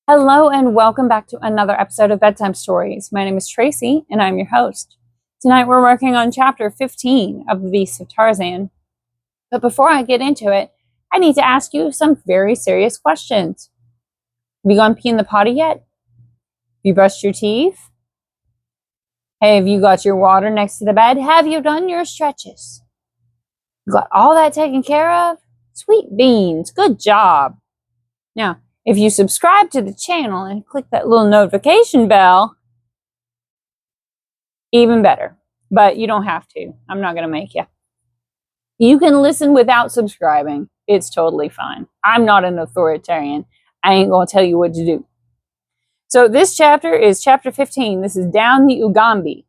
Hello and welcome back to another episode of Bedtime Stories. My name is Tracy and I'm your host. Tonight we're working on chapter 15 of The Beasts of Tarzan. But before I get into it, I need to ask you some very serious questions. Have you gone pee in the potty yet? Have you brushed your teeth? Hey, have you got your water next to the bed? Have you done your stretches? You got all that taken care of? Sweet beans, good job. Now, if you subscribe to the channel and click that little notification bell, even better. But you don't have to. I'm not going to make you. You can listen without subscribing. It's totally fine. I'm not an authoritarian. I ain't going to tell you what to do. So this chapter is chapter 15. This is Down the Ugambi.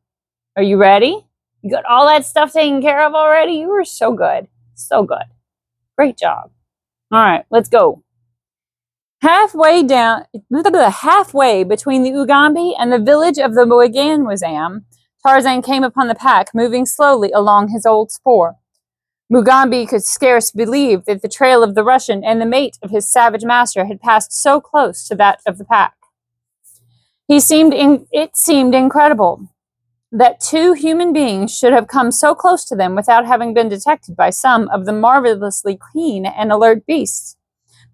Are you ready? You got all that stuff taken care of already? You were so good. So good. Great job. All right, let's go. Halfway between the Ugambi and the village of the Mugambi, Tarzan came upon the pack moving slowly along his old spoor. Ugambi could scarce believe that the trail of the Russian and the mate of his savage master had passed so close to that of the pack. It seemed incredible that two human beings should have come so close to them without having been detected by some of the marvelously keen and alert beasts.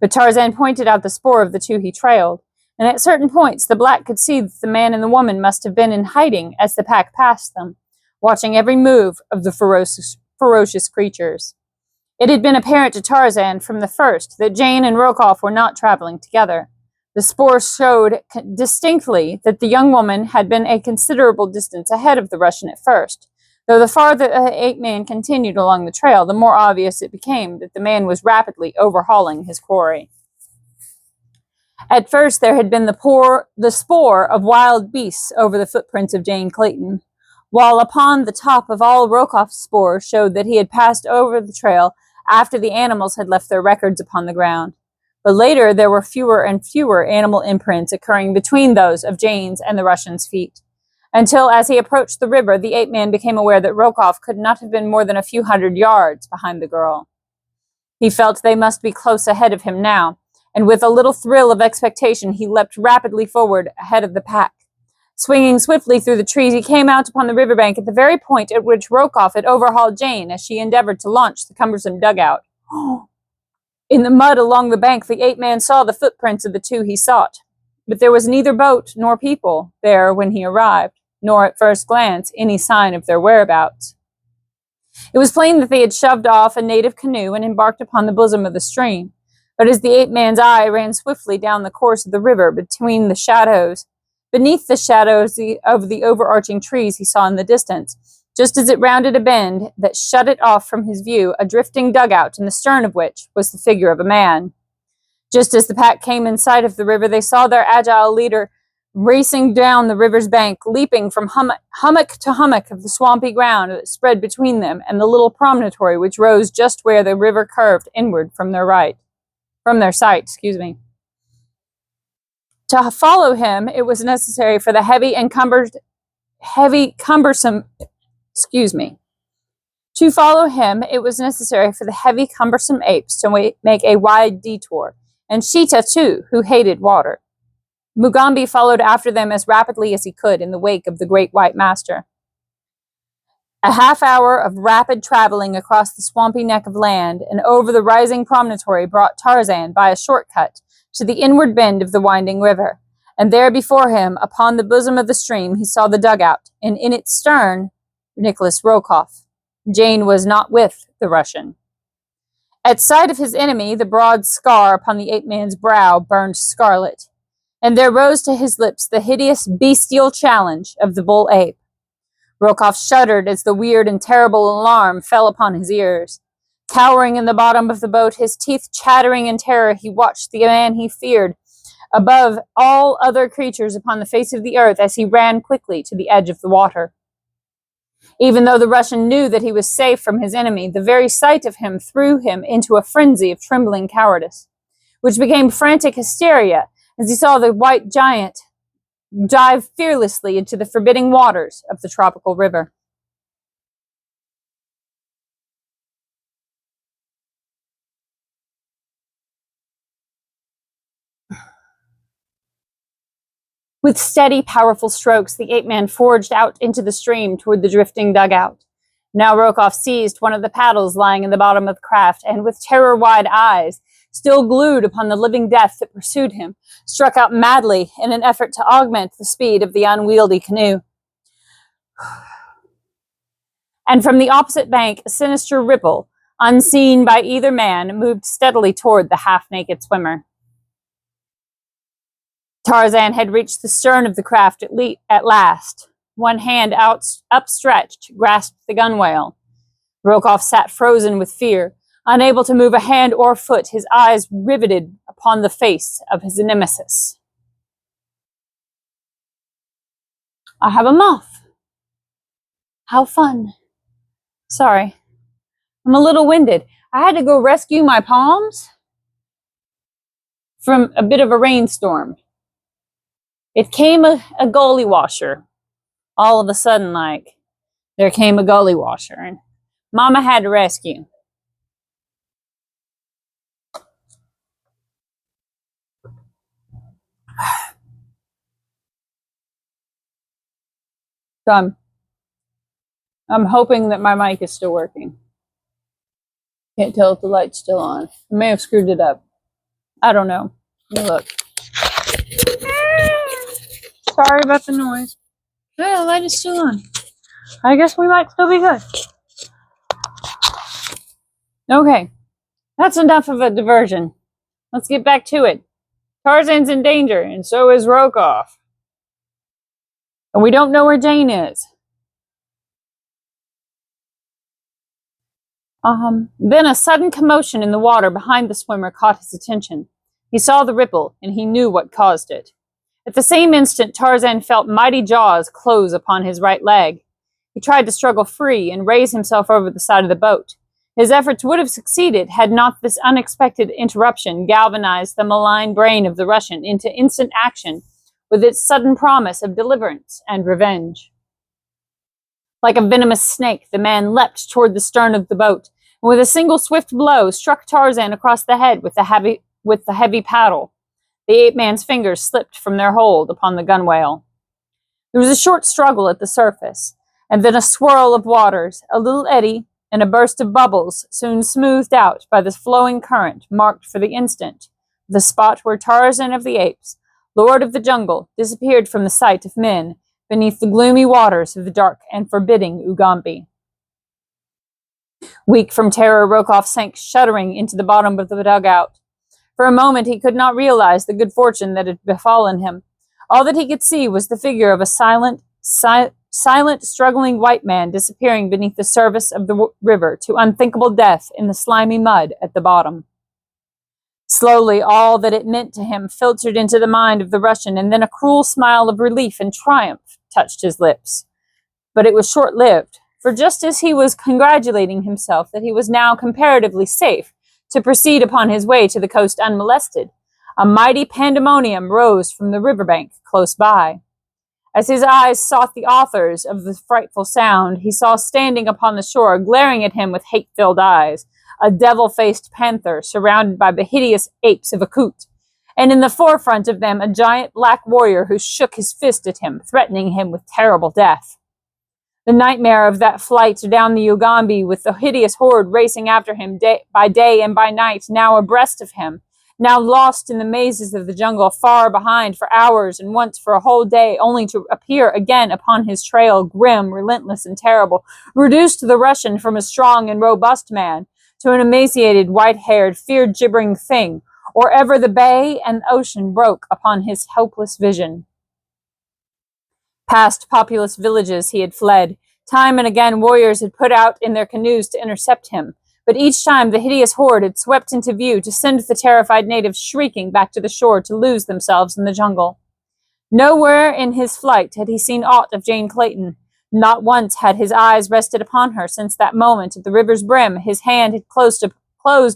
But Tarzan pointed out the spoor of the two he trailed, and at certain points the black could see that the man and the woman must have been in hiding as the pack passed them, watching every move of the ferocious creatures. It had been apparent to Tarzan from the first that Jane and Rokoff were not traveling together. The spoor showed distinctly that the young woman had been a considerable distance ahead of the Russian at first, though the farther the ape-man continued along the trail, the more obvious it became that the man was rapidly overhauling his quarry. At first there had been the spoor of wild beasts over the footprints of Jane Clayton, while upon the top of all Rokoff's spoor showed that he had passed over the trail after the animals had left their records upon the ground. But later there were fewer and fewer animal imprints occurring between those of Jane's and the Russian's feet, until as he approached the river, the ape-man became aware that Rokoff could not have been more than a few hundred yards behind the girl. He felt they must be close ahead of him now, and with a little thrill of expectation he leapt rapidly forward ahead of the pack. Swinging swiftly through the trees, he came out upon the riverbank at the very point at which Rokoff had overhauled Jane as she endeavored to launch the cumbersome dugout. In the mud along the bank, the ape-man saw the footprints of the two he sought, but there was neither boat nor people there when he arrived, nor at first glance any sign of their whereabouts. It was plain that they had shoved off a native canoe and embarked upon the bosom of the stream, but as the ape-man's eye ran swiftly down the course of the river beneath the shadows of the overarching trees he saw in the distance, just as it rounded a bend that shut it off from his view, a drifting dugout in the stern of which was the figure of a man. Just as the pack came in sight of the river, they saw their agile leader racing down the river's bank, leaping from hummock to hummock of the swampy ground that spread between them and the little promontory which rose just where the river curved inward from their sight. To follow him, it was necessary for the heavy, cumbersome apes to make a wide detour, and Sheeta, too, who hated water. Ugambi followed after them as rapidly as he could in the wake of the great white master. A half hour of rapid traveling across the swampy neck of land and over the rising promontory brought Tarzan, by a shortcut, to the inward bend of the winding river, and there before him, upon the bosom of the stream, he saw the dugout, and in its stern, Nicholas Rokoff. Jane was not with the Russian. At sight of his enemy, the broad scar upon the ape-man's brow burned scarlet, and there rose to his lips the hideous bestial challenge of the bull ape. Rokoff shuddered as the weird and terrible alarm fell upon his ears. Cowering in the bottom of the boat, his teeth chattering in terror, he watched the man he feared above all other creatures upon the face of the earth as he ran quickly to the edge of the water. Even though the Russian knew that he was safe from his enemy, the very sight of him threw him into a frenzy of trembling cowardice, which became frantic hysteria as he saw the white giant dive fearlessly into the forbidding waters of the tropical river. With steady, powerful strokes, the ape-man forged out into the stream toward the drifting dugout. Now Rokoff seized one of the paddles lying in the bottom of the craft, and with terror-wide eyes, still glued upon the living death that pursued him, struck out madly in an effort to augment the speed of the unwieldy canoe. And from the opposite bank, a sinister ripple, unseen by either man, moved steadily toward the half-naked swimmer. Tarzan had reached the stern of the craft at last. One hand upstretched grasped the gunwale. Rokoff sat frozen with fear, unable to move a hand or foot, his eyes riveted upon the face of his nemesis. I have a moth. How fun. Sorry, I'm a little winded. I had to go rescue my palms from a bit of a rainstorm. It came a gully washer. All of a sudden, there came a gully washer, and Mama had to rescue. So I'm hoping that my mic is still working. Can't tell if the light's still on. I may have screwed it up. I don't know. Let me look. Sorry about the noise. Yeah, the light is still on. I guess we might still be good. Okay, that's enough of a diversion. Let's get back to it. Tarzan's in danger, and so is Rokoff. And we don't know where Jane is. Then a sudden commotion in the water behind the swimmer caught his attention. He saw the ripple, and he knew what caused it. At the same instant, Tarzan felt mighty jaws close upon his right leg. He tried to struggle free and raise himself over the side of the boat. His efforts would have succeeded had not this unexpected interruption galvanized the malign brain of the Russian into instant action with its sudden promise of deliverance and revenge. Like a venomous snake, the man leapt toward the stern of the boat, and with a single swift blow struck Tarzan across the head with the heavy paddle. The ape-man's fingers slipped from their hold upon the gunwale. There was a short struggle at the surface, and then a swirl of waters, a little eddy, and a burst of bubbles, soon smoothed out by the flowing current, marked for the instant the spot where Tarzan of the Apes, lord of the jungle, disappeared from the sight of men beneath the gloomy waters of the dark and forbidding Ugambi. Weak from terror, Rokoff sank shuddering into the bottom of the dugout. For a moment he could not realize the good fortune that had befallen him. All that he could see was the figure of a silent, struggling white man disappearing beneath the surface of the river to unthinkable death in the slimy mud at the bottom. Slowly, all that it meant to him filtered into the mind of the Russian, and then a cruel smile of relief and triumph touched his lips. But it was short-lived, for just as he was congratulating himself that he was now comparatively safe to proceed upon his way to the coast unmolested, a mighty pandemonium rose from the riverbank close by. As his eyes sought the authors of the frightful sound, he saw standing upon the shore, glaring at him with hate-filled eyes, a devil-faced panther surrounded by the hideous apes of Akut, and in the forefront of them a giant black warrior who shook his fist at him, threatening him with terrible death. The nightmare of that flight down the Ugambi, with the hideous horde racing after him by day and by night, now abreast of him, now lost in the mazes of the jungle, far behind for hours and once for a whole day, only to appear again upon his trail, grim, relentless, and terrible, reduced the Russian from a strong and robust man to an emaciated, white-haired, fear-gibbering thing, or ever the bay and ocean broke upon his helpless vision. Past populous villages he had fled. Time and again warriors had put out in their canoes to intercept him, but each time the hideous horde had swept into view to send the terrified natives shrieking back to the shore to lose themselves in the jungle. Nowhere in his flight had he seen aught of Jane Clayton. Not once had his eyes rested upon her since that moment at the river's brim his hand had closed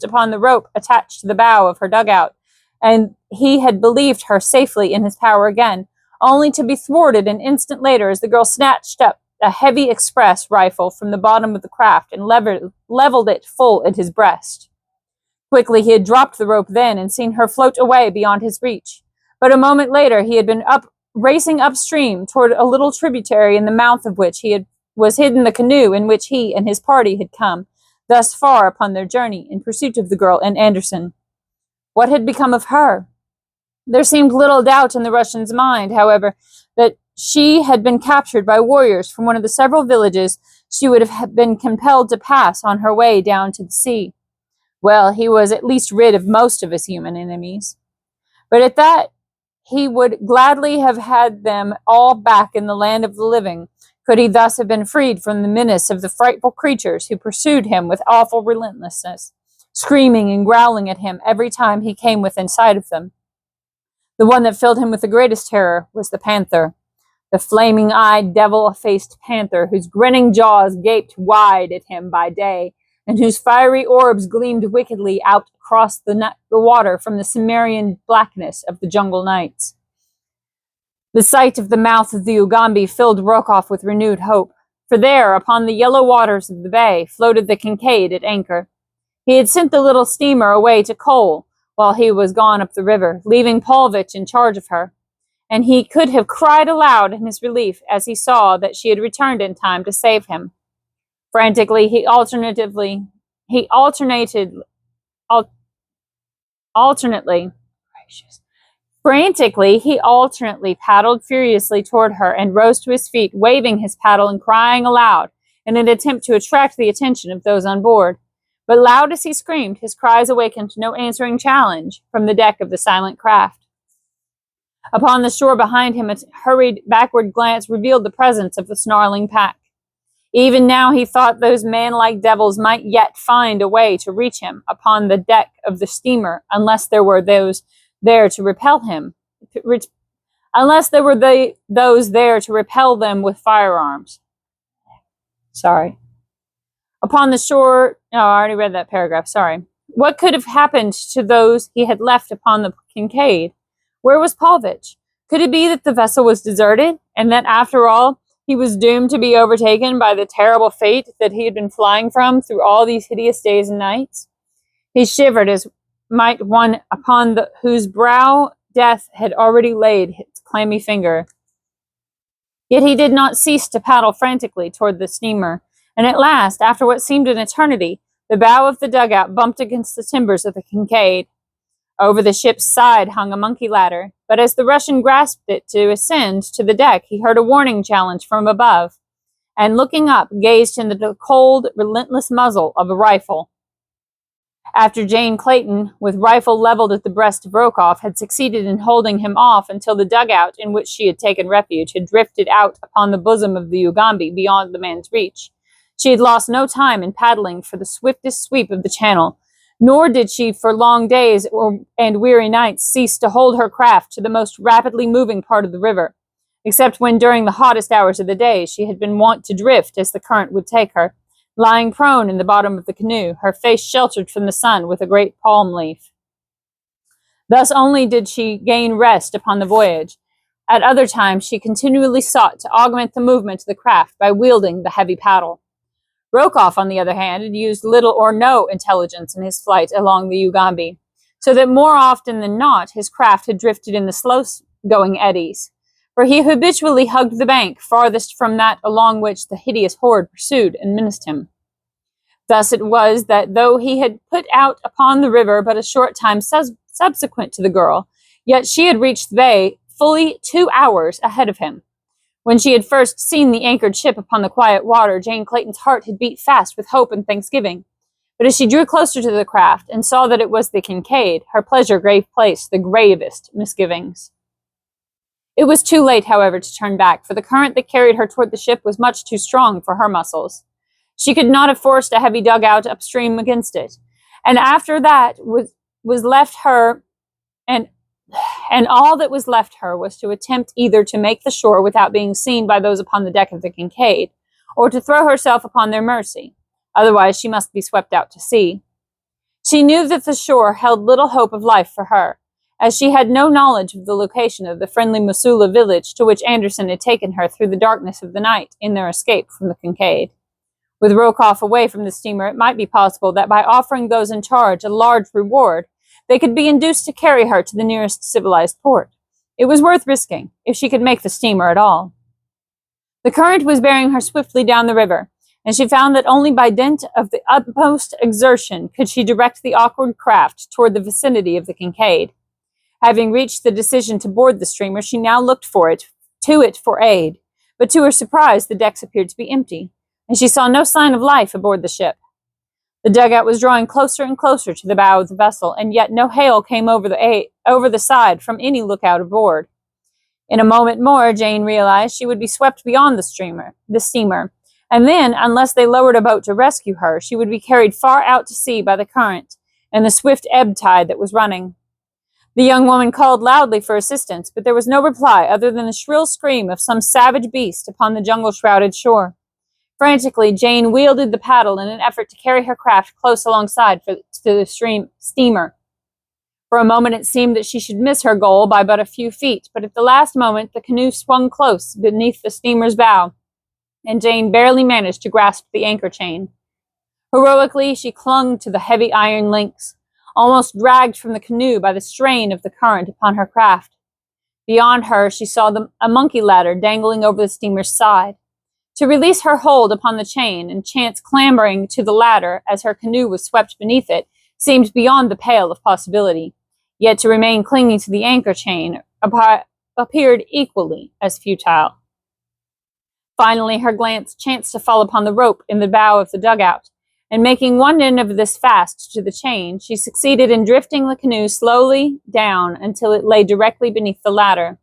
upon the rope attached to the bow of her dugout, and he had believed her safely in his power again, only to be thwarted an instant later as the girl snatched up a heavy express rifle from the bottom of the craft and leveled it full at his breast. Quickly he had dropped the rope then and seen her float away beyond his reach. But a moment later he had been racing upstream toward a little tributary in the mouth of which was hidden the canoe in which he and his party had come thus far upon their journey in pursuit of the girl and Anderson. What had become of her? There seemed little doubt in the Russian's mind, however, that she had been captured by warriors from one of the several villages she would have been compelled to pass on her way down to the sea. Well, he was at least rid of most of his human enemies. But at that, he would gladly have had them all back in the land of the living, could he thus have been freed from the menace of the frightful creatures who pursued him with awful relentlessness, screaming and growling at him every time he came within sight of them. The one that filled him with the greatest terror was the panther, the flaming-eyed, devil-faced panther whose grinning jaws gaped wide at him by day, and whose fiery orbs gleamed wickedly out across the water from the Cimmerian blackness of the jungle nights. The sight of the mouth of the Ugambi filled Rokoff with renewed hope, for there, upon the yellow waters of the bay, floated the Kincaid at anchor. He had sent the little steamer away to coal while he was gone up the river, leaving Paulvitch in charge of her, and he could have cried aloud in his relief as he saw that she had returned in time to save him. Frantically, he alternately paddled furiously toward her and rose to his feet, waving his paddle and crying aloud in an attempt to attract the attention of those on board. But loud as he screamed, his cries awakened no answering challenge from the deck of the silent craft. Upon the shore behind him, a hurried backward glance revealed the presence of the snarling pack. Even now he thought those man-like devils might yet find a way to reach him upon the deck of the steamer, unless there were those there to repel them with firearms. Sorry. Upon the shore, I already read that paragraph, sorry. What could have happened to those he had left upon the Kincaid? Where was Paulvitch? Could it be that the vessel was deserted, and that, after all, he was doomed to be overtaken by the terrible fate that he had been flying from through all these hideous days and nights? He shivered as might one upon whose brow death had already laid its clammy finger. Yet he did not cease to paddle frantically toward the steamer, and at last, after what seemed an eternity, the bow of the dugout bumped against the timbers of the Kincaid. Over the ship's side hung a monkey ladder, but as the Russian grasped it to ascend to the deck, he heard a warning challenge from above, and looking up, gazed into the cold, relentless muzzle of a rifle. After Jane Clayton, with rifle leveled at the breast of Rokoff, had succeeded in holding him off until the dugout in which she had taken refuge had drifted out upon the bosom of the Ugambi beyond the man's reach, she had lost no time in paddling for the swiftest sweep of the channel, nor did she for long days and weary nights cease to hold her craft to the most rapidly moving part of the river, except when during the hottest hours of the day she had been wont to drift as the current would take her, lying prone in the bottom of the canoe, her face sheltered from the sun with a great palm leaf. Thus only did she gain rest upon the voyage. At other times she continually sought to augment the movement of the craft by wielding the heavy paddle. Rokoff, on the other hand, had used little or no intelligence in his flight along the Ugambi, so that more often than not his craft had drifted in the slow-going eddies, for he habitually hugged the bank farthest from that along which the hideous horde pursued and menaced him. Thus it was that though he had put out upon the river but a short time subsequent to the girl, yet she had reached the bay fully 2 hours ahead of him. When she had first seen the anchored ship upon the quiet water, Jane Clayton's heart had beat fast with hope and thanksgiving. But as she drew closer to the craft and saw that it was the Kincaid, her pleasure gave place to the gravest misgivings. It was too late, however, to turn back, for the current that carried her toward the ship was much too strong for her muscles. She could not have forced a heavy dugout upstream against it, and after that was left her, and all that was left her was to attempt either to make the shore without being seen by those upon the deck of the Kincaid, or to throw herself upon their mercy. Otherwise she must be swept out to sea. She knew that the shore held little hope of life for her, as she had no knowledge of the location of the friendly Mosula village to which Anderson had taken her through the darkness of the night in their escape from the Kincaid. With Rokoff away from the steamer, it might be possible that by offering those in charge a large reward, they could be induced to carry her to the nearest civilized port. It was worth risking, if she could make the steamer at all. The current was bearing her swiftly down the river, and she found that only by dint of the utmost exertion could she direct the awkward craft toward the vicinity of the Kincaid. Having reached the decision to board the steamer, she now looked to it for aid, but to her surprise the decks appeared to be empty, and she saw no sign of life aboard the ship. The dugout was drawing closer and closer to the bow of the vessel, and yet no hail came over the side from any lookout aboard. In a moment more, Jane realized she would be swept beyond the steamer, and then, unless they lowered a boat to rescue her, she would be carried far out to sea by the current and the swift ebb tide that was running. The young woman called loudly for assistance, but there was no reply other than the shrill scream of some savage beast upon the jungle-shrouded shore. Frantically, Jane wielded the paddle in an effort to carry her craft close alongside to the steamer. For a moment it seemed that she should miss her goal by but a few feet, but at the last moment the canoe swung close beneath the steamer's bow, and Jane barely managed to grasp the anchor chain. Heroically, she clung to the heavy iron links, almost dragged from the canoe by the strain of the current upon her craft. Beyond her, she saw a monkey ladder dangling over the steamer's side. To release her hold upon the chain and chance clambering to the ladder as her canoe was swept beneath it seemed beyond the pale of possibility, yet to remain clinging to the anchor chain appeared equally as futile. Finally, her glance chanced to fall upon the rope in the bow of the dugout, and making one end of this fast to the chain, she succeeded in drifting the canoe slowly down until it lay directly beneath the ladder.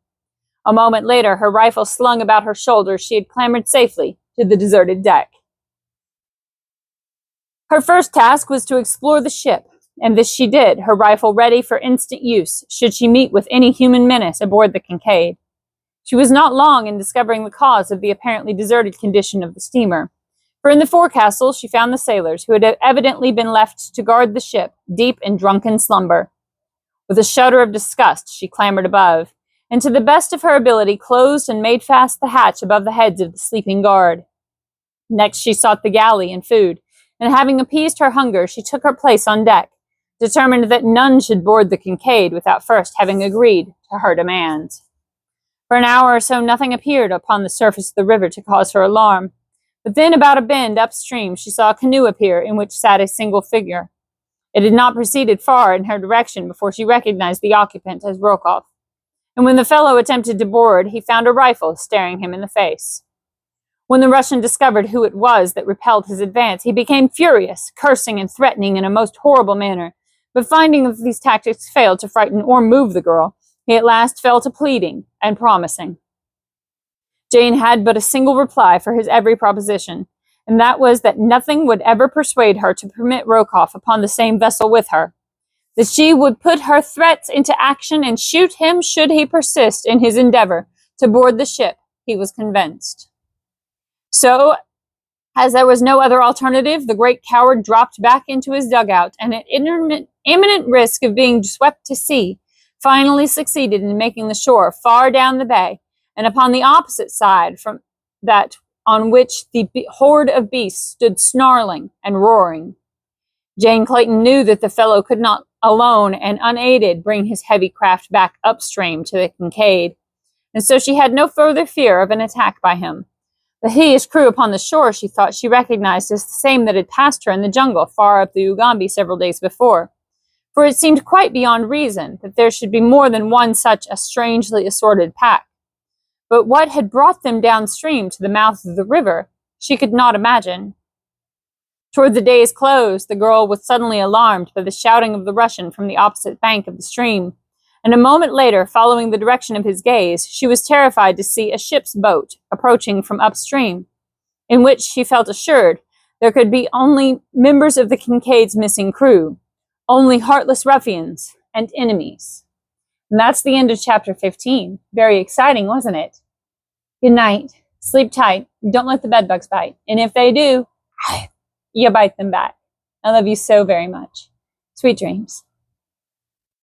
A moment later, her rifle slung about her shoulder, she had clambered safely to the deserted deck. Her first task was to explore the ship, and this she did, her rifle ready for instant use should she meet with any human menace aboard the Kincaid. She was not long in discovering the cause of the apparently deserted condition of the steamer, for in the forecastle she found the sailors, who had evidently been left to guard the ship, deep in drunken slumber. With a shudder of disgust, she clambered above, and to the best of her ability closed and made fast the hatch above the heads of the sleeping guard. Next she sought the galley and food, and having appeased her hunger, she took her place on deck, determined that none should board the Kincaid without first having agreed to her demands. For an hour or so nothing appeared upon the surface of the river to cause her alarm, but then about a bend upstream she saw a canoe appear in which sat a single figure. It had not proceeded far in her direction before she recognized the occupant as Rokoff, and when the fellow attempted to board, he found a rifle staring him in the face. When the Russian discovered who it was that repelled his advance, he became furious, cursing and threatening in a most horrible manner, but finding that these tactics failed to frighten or move the girl, he at last fell to pleading and promising. Jane had but a single reply for his every proposition, and that was that nothing would ever persuade her to permit Rokoff upon the same vessel with her, that she would put her threats into action and shoot him should he persist in his endeavor to board the ship, he was convinced. So, as there was no other alternative, the great coward dropped back into his dugout, and at imminent risk of being swept to sea, finally succeeded in making the shore far down the bay, and upon the opposite side from that on which the horde of beasts stood snarling and roaring. Jane Clayton knew that the fellow could not alone and unaided bring his heavy craft back upstream to the Kincaid, and so she had no further fear of an attack by him. The hideous crew upon the shore she thought she recognized as the same that had passed her in the jungle far up the Ugambi several days before, for it seemed quite beyond reason that there should be more than one such a strangely assorted pack. But what had brought them downstream to the mouth of the river, she could not imagine. Toward the day's close, the girl was suddenly alarmed by the shouting of the Russian from the opposite bank of the stream, and a moment later, following the direction of his gaze, she was terrified to see a ship's boat approaching from upstream, in which she felt assured there could be only members of the Kincaid's missing crew, only heartless ruffians and enemies. And that's the end of chapter 15. Very exciting, wasn't it? Good night. Sleep tight. Don't let the bedbugs bite. And if they do, you bite them back. I love you so very much. Sweet dreams.